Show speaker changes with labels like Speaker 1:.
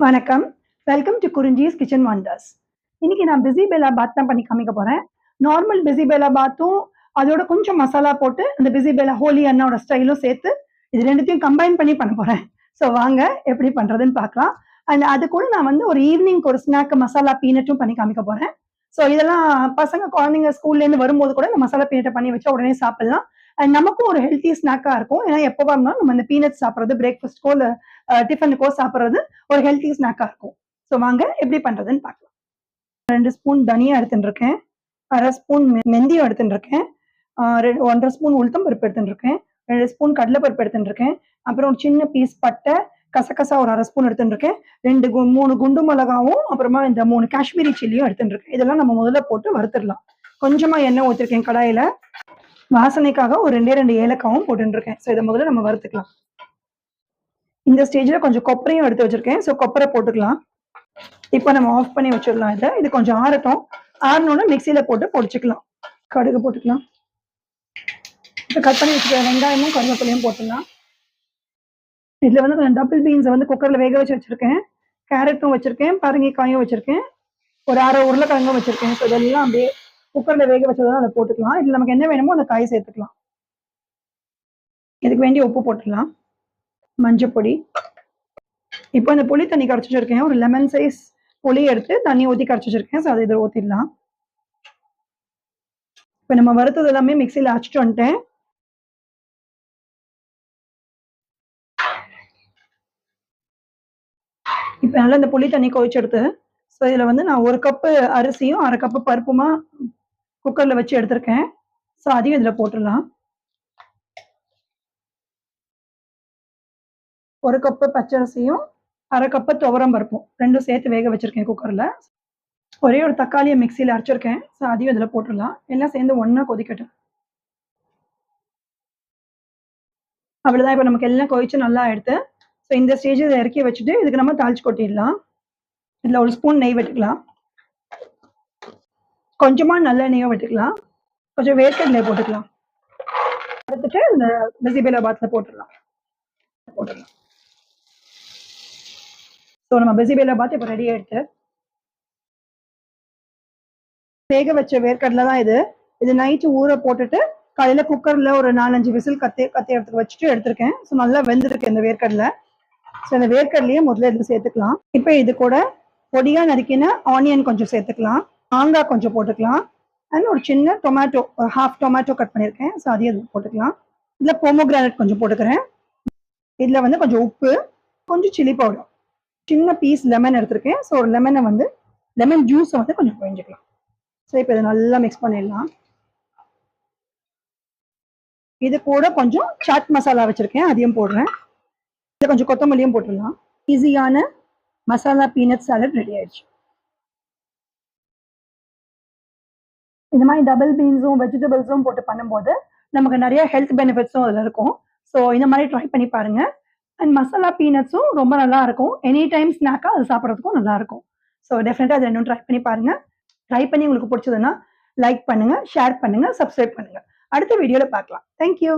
Speaker 1: வணக்கம். Welcome to Kurinji's kitchen wonders. இன்னைக்கு நான் பிஸி பெல்லா பாத் தான் பண்ணி காமிக்க போறேன். நார்மல் பிஸி பெல்லா பாத்தும், அதோட கொஞ்சம் மசாலா போட்டு, அந்த பிஸி பெல்லா ஹோலி அண்ணாவோட ஸ்டைலும் சேர்த்து, இது 2த்தையும் கம்பைன் பண்ணி பண்ண போறேன். ஸோ வாங்க எப்படி பண்றதுன்னு பார்க்கலாம். அண்ட் அது கூட நான் வந்து ஒரு ஈவினிங்க்கு ஒரு ஸ்நாக் மசாலா பீனட்டும் பண்ணி காமிக்க போறேன். ஸோ இதெல்லாம் பசங்க குழந்தைங்க ஸ்கூல்லேருந்து வரும்போது கூட இந்த மசாலா பீனட்ட பண்ணி வச்சா உடனே சாப்பிடலாம். அண்ட் நமக்கும் ஒரு ஹெல்த்தி ஸ்நாக்கா இருக்கும். ஏன்னா எப்பவா இருந்தாலும் நம்ம இந்த பீனட் சாப்பிடுறது பிரேக்ஃபாஸ்ட்க்கோ இல்ல டிஃபனுக்கோ சாப்பிடுறது ஒரு ஹெல்த்தி ஸ்நாக்கா இருக்கும். ஸோ வாங்க எப்படி பண்றதுன்னு பார்க்கலாம். 2 ஸ்பூன் தனியா எடுத்துட்டு இருக்கேன். 1/2 ஸ்பூன் வெந்தயம் எடுத்துட்டு இருக்கேன். 1/2 ஸ்பூன் உளுத்தம் பருப்பு எடுத்துட்டு இருக்கேன். 2 ஸ்பூன் கடலை பருப்பு எடுத்துட்டு இருக்கேன். அப்புறம் ஒரு சின்ன பீஸ் பட்டை, கசகசா ஒரு 1/2 ஸ்பூன் எடுத்துட்டு இருக்கேன். 3 குண்டு மிளகாவும், அப்புறமா இந்த 3 காஷ்மீரி சில்லியும் எடுத்துட்டு இருக்கேன். இதெல்லாம் நம்ம முதல்ல போட்டு வறுத்துடலாம். கொஞ்சமா எண்ணெய் ஊத்திருக்கேன் கடாயில. வாசனைக்காக ஒரு 2 ஏலக்காவும் போட்டுட்டு இருக்கேன். ஸோ இதை முதல்ல நம்ம வறுத்துக்கலாம். இந்த ஸ்டேஜ்ல கொஞ்சம் கொப்பரையும் எடுத்து வச்சிருக்கேன். ஸோ கொப்பரை போட்டுக்கலாம். இப்போ நம்ம ஆஃப் பண்ணி வச்சிடலாம் இதை. இது கொஞ்சம் ஆறட்டும். ஆறணும்னா மிக்சியில போட்டு பொடிச்சுக்கலாம். கடுகு போட்டுக்கலாம். இப்போ கட் பண்ணி வச்சுக்க வெங்காயமும் கருவேப்பிலையும் போட்டுக்கலாம். இதுல வந்து கொஞ்சம் டபுள் பீன்ஸை வந்து குக்கர்ல வேக வச்சு வச்சிருக்கேன். கேரட்டும் வச்சிருக்கேன், பரங்கிக்காயும் வச்சிருக்கேன், ஒரு 1/2 உருளைக்கிழங்கும் வச்சிருக்கேன். ஸோ இதெல்லாம் அப்படியே குக்கர்ல வேக வச்சதான் அதை போட்டுக்கலாம். இதுல நமக்கு என்ன வேணுமோ அந்த காய் சேர்த்துக்கலாம். இதுக்கு வேண்டிய உப்பு போட்டுக்கலாம், மஞ்சள் பொடி. இப்போ இந்த புளி தண்ணி கரைச்சி வச்சிருக்கேன். ஒரு லெமன் சைஸ் புளி எடுத்து தண்ணி ஊற்றி கரைச்சி வச்சிருக்கேன். ஸோ அதை இதில் ஊற்றிடலாம். இப்போ நம்ம வறுத்தது எல்லாமே மிக்சியில் அரைச்சிட்டு வந்துட்டேன். இப்போ நல்லா இந்த புளி தண்ணி கொதிச்சு எடுத்து, ஸோ இதில் வந்து நான் 1 கப்பு அரிசியும் 1/2 கப்பு பருப்புமா குக்கரில் வச்சு எடுத்திருக்கேன். ஸோ அதையும் இதில் போட்டுடலாம். 1 கப்பு பச்சரிசியும் 1/2 கப்பு துவரம் பருப்பும் 2ம் சேர்த்து வேக வச்சிருக்கேன் குக்கரில். ஒரே ஒரு தக்காளியை மிக்சியில் அரைச்சிருக்கேன். ஸோ அதையும் இதில் போட்டுடலாம். எல்லாம் சேர்ந்து ஒன்றா கொதிக்கட்டும். அவ்வளோதான். இப்போ நமக்கு எல்லாம் கொதிச்சு நல்லா எடுத்து, ஸோ இந்த ஸ்டேஜ் இதை இறக்கி வச்சுட்டு இதுக்கு நம்ம தாளிச்சு கொட்டிடலாம். இதில் 1 ஸ்பூன் நெய் விட்டுக்கலாம். கொஞ்சமாக நல்லெண்ணெயும் விட்டுக்கலாம். கொஞ்சம் வேர்க்கடலை போட்டுக்கலாம். எடுத்துட்டு இந்த பிஸிபெல்லா பாத்தில் போட்டுடலாம். ஸோ நம்ம பிஸிபெல்லா பாத் இப்போ ரெடி ஆயிடுச்சு. வேக வச்ச வேர்க்கடலை தான் இது. இது நைட்டு ஊற போட்டுட்டு காலையில குக்கர்ல ஒரு 4-5 விசில் கத்தி எடுத்து வச்சுட்டு எடுத்திருக்கேன். ஸோ நல்லா வெந்திருக்கு இந்த வேர்க்கடலை. ஸோ இந்த வேர்க்கடலையே முதல்ல இதில் சேர்த்துக்கலாம். இப்போ இது கூட பொடியா நறுக்கின ஆனியன் கொஞ்சம் சேர்த்துக்கலாம். மாங்காய் கொஞ்சம் போட்டுக்கலாம். அண்ட் ஒரு சின்ன டொமேட்டோ, ஒரு 1/2 டொமேட்டோ கட் பண்ணியிருக்கேன். ஸோ அதையும் போட்டுக்கலாம். இதில் பொமோகிரானட் கொஞ்சம் போட்டுக்கிறேன். இதில் வந்து கொஞ்சம் உப்பு, கொஞ்சம் சில்லி பவுடர், சின்ன பீஸ் லெமன் எடுத்திருக்கேன். ஸோ ஒரு லெமனை வந்து லெமன் ஜூஸை வந்து கொஞ்சம் பிழிஞ்சுக்கலாம். ஸோ இப்போ இதை நல்லா மிக்ஸ் பண்ணிடலாம். இது கூட கொஞ்சம் சாட் மசாலா வச்சிருக்கேன், அதையும் போடுறேன். இதில் கொஞ்சம் கொத்தமல்லியும் போட்டுடலாம். ஈஸியான மசாலா பீனட் சாலட் ரெடி ஆயிடுச்சு. இந்த மாதிரி டபுள் பீன்ஸும் வெஜிடபிள்ஸும் போட்டு பண்ணும்போது நமக்கு நிறைய ஹெல்த் பெனிஃபிட்ஸும் அதில் இருக்கும். ஸோ இந்த மாதிரி ட்ரை பண்ணி பாருங்க. அண்ட் மசாலா பீனட்ஸும் ரொம்ப நல்லா இருக்கும். எனி டைம் ஸ்நாக்காக அது சாப்பிட்றதுக்கும் நல்லா இருக்கும். ஸோ டெஃபினட்டாக அது ரெண்டும் ட்ரை பண்ணி பாருங்க. ட்ரை பண்ணி உங்களுக்கு பிடிச்சதுன்னா லைக் பண்ணுங்க, ஷேர் பண்ணுங்க, சப்ஸ்கிரைப் பண்ணுங்க. அடுத்த வீடியோவில் பார்க்கலாம். தேங்க்யூ.